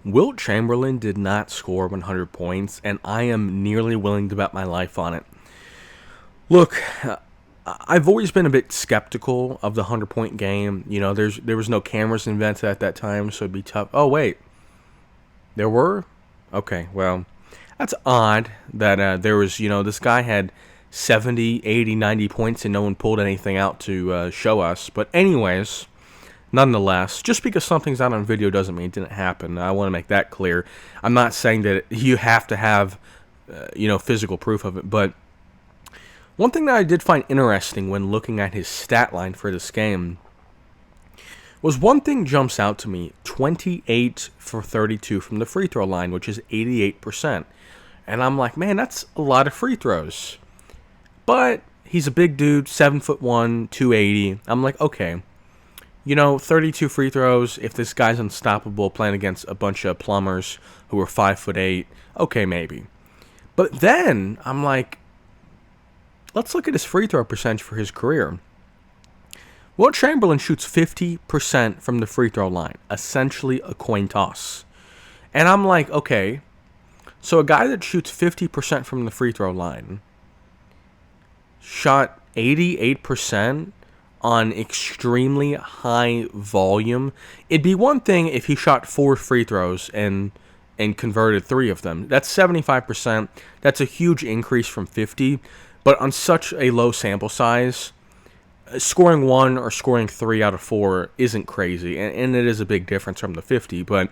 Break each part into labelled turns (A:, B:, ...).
A: Wilt Chamberlain did not score 100 points, and I am nearly willing to bet my life on it. Look, I've always been a bit skeptical of the 100-point game. There was no cameras invented at that time, so it'd be tough. Oh, wait. There were? Okay, well, that's odd that there was, this guy had 70, 80, 90 points and no one pulled anything out to show us. But anyways, nonetheless, just because something's not on video doesn't mean it didn't happen. I want to make that clear. I'm not saying that you have to have, physical proof of it. But one thing that I did find interesting when looking at his stat line for this game was one thing jumps out to me: 28 for 32 from the free throw line, which is 88%. And I'm like, man, that's a lot of free throws. But he's a big dude, 7'1", 280. I'm like, okay, 32 free throws. If this guy's unstoppable playing against a bunch of plumbers who are 5'8", okay, maybe. But then I'm like, let's look at his free throw percentage for his career. Wilt Chamberlain shoots 50% from the free throw line, essentially a coin toss. And I'm like, okay, so a guy that shoots 50% from the free throw line shot 88% on extremely high volume. It'd be one thing if he shot 4 free throws and converted 3 of them. That's 75%. That's a huge increase from 50. But on such a low sample size, scoring 1 or scoring 3 out of 4 isn't crazy. And it is a big difference from the 50. But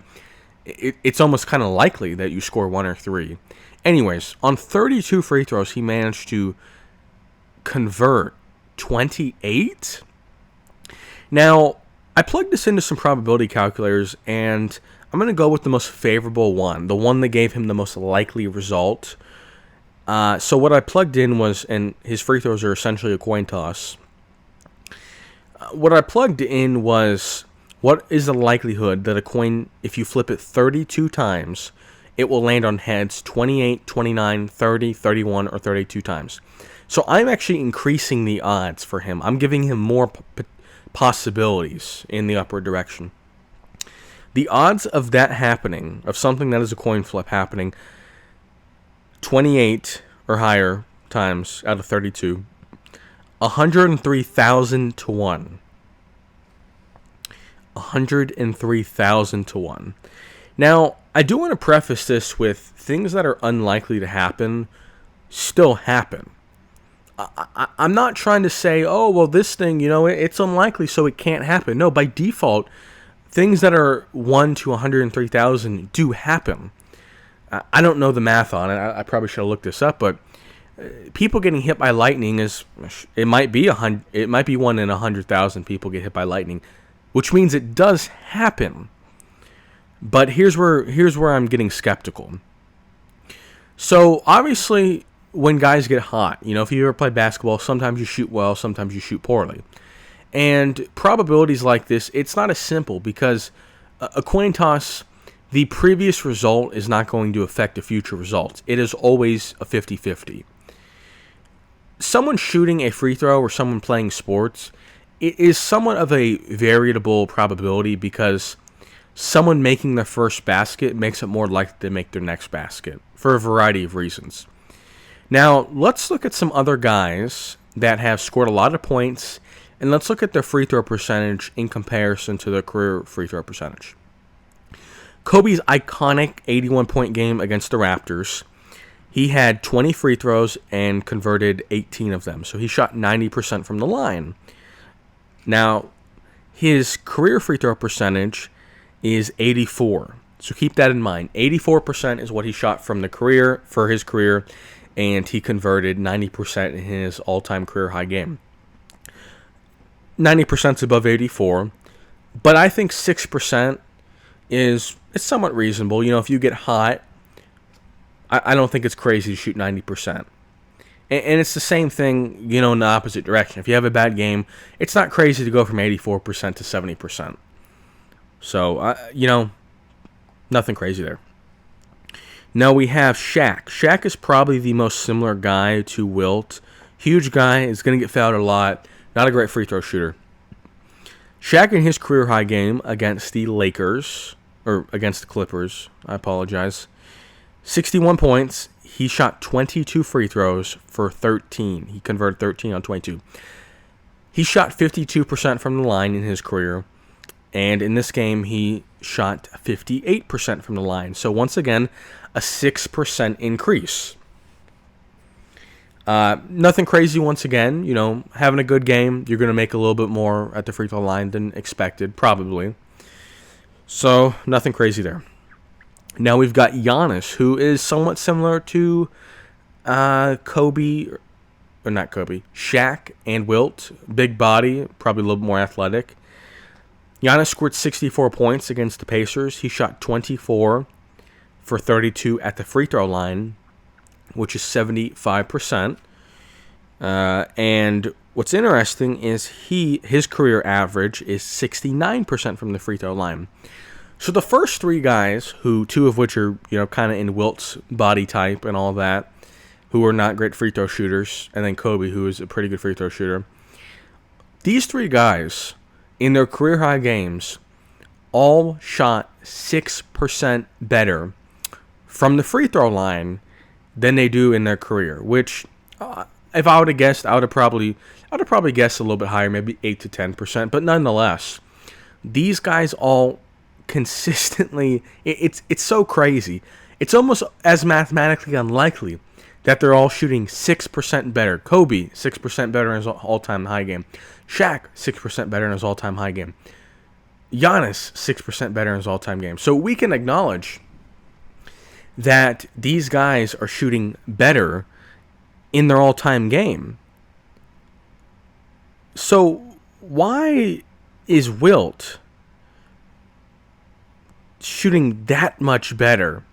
A: it's almost kind of likely that you score 1 or 3. Anyways, on 32 free throws, he managed to convert 28. Now, I plugged this into some probability calculators, and I'm going to go with the most favorable one, the one that gave him the most likely result. So what I plugged in was, and his free throws are essentially a coin toss. What I plugged in was, what is the likelihood that a coin, if you flip it 32 times, it will land on heads 28, 29, 30, 31, or 32 times. So I'm actually increasing the odds for him. I'm giving him more possibilities in the upward direction. The odds of that happening, of something that is a coin flip happening, 28 or higher times out of 32, 103,000 to 1. 103,000 to 1. Now, I do want to preface this with things that are unlikely to happen still happen. I'm not trying to say, oh, well, this thing, it's unlikely, so it can't happen. No, by default, things that are 1 to 103,000 do happen. I don't know the math on it. I probably should have looked this up, but people getting hit by lightning it might be 1 in 100,000 people get hit by lightning, which means it does happen. But here's where I'm getting skeptical. So obviously, when guys get hot, if you ever play basketball, sometimes you shoot well, sometimes you shoot poorly. And probabilities like this, it's not as simple, because a coin toss, the previous result is not going to affect the future results. It is always a 50-50. Someone shooting a free throw or someone playing sports, it is somewhat of a variable probability, because someone making their first basket makes it more likely to make their next basket for a variety of reasons. Now, let's look at some other guys that have scored a lot of points, and let's look at their free throw percentage in comparison to their career free throw percentage. Kobe's iconic 81-point game against the Raptors, he had 20 free throws and converted 18 of them, so he shot 90% from the line. Now, his career free throw percentage is 84, so keep that in mind. 84% is what he shot from the career, for his career, and he converted 90% in his all-time career high game. 90% is above 84, but I think 6% it's somewhat reasonable. If you get hot, I don't think it's crazy to shoot 90%. And it's the same thing, in the opposite direction. If you have a bad game, it's not crazy to go from 84% to 70%. So, nothing crazy there. Now we have Shaq. Shaq is probably the most similar guy to Wilt. Huge guy, is going to get fouled a lot. Not a great free throw shooter. Shaq in his career high game against the Lakers, or against the Clippers. I apologize. 61 points. He shot 22 free throws for 13. He converted 13 on 22. He shot 52% from the line in his career. And in this game, he shot 58% from the line. So once again, a 6% increase. Nothing crazy once again. You know, having a good game, you're going to make a little bit more at the free throw line than expected, probably. So nothing crazy there. Now we've got Giannis, who is somewhat similar to Shaq and Wilt. Big body, probably a little bit more athletic. Giannis scored 64 points against the Pacers. He shot 24 for 32 at the free throw line, which is 75%. And what's interesting is his career average is 69% from the free throw line. So the first three guys, two of which are, you know, kind of in Wilt's body type and all that, who are not great free throw shooters, and then Kobe, who is a pretty good free throw shooter. These three guys, in their career high games, all shot 6% better from the free throw line than they do in their career. Which, if I would have guessed, I would have probably guessed a little bit higher, maybe 8 to 10%. But nonetheless, these guys all consistently, it's so crazy. It's almost as mathematically unlikely that they're all shooting 6% better. Kobe, 6% better in his all-time high game. Shaq, 6% better in his all-time high game. Giannis, 6% better in his all-time game. So we can acknowledge that these guys are shooting better in their all-time game. So why is Wilt shooting that much better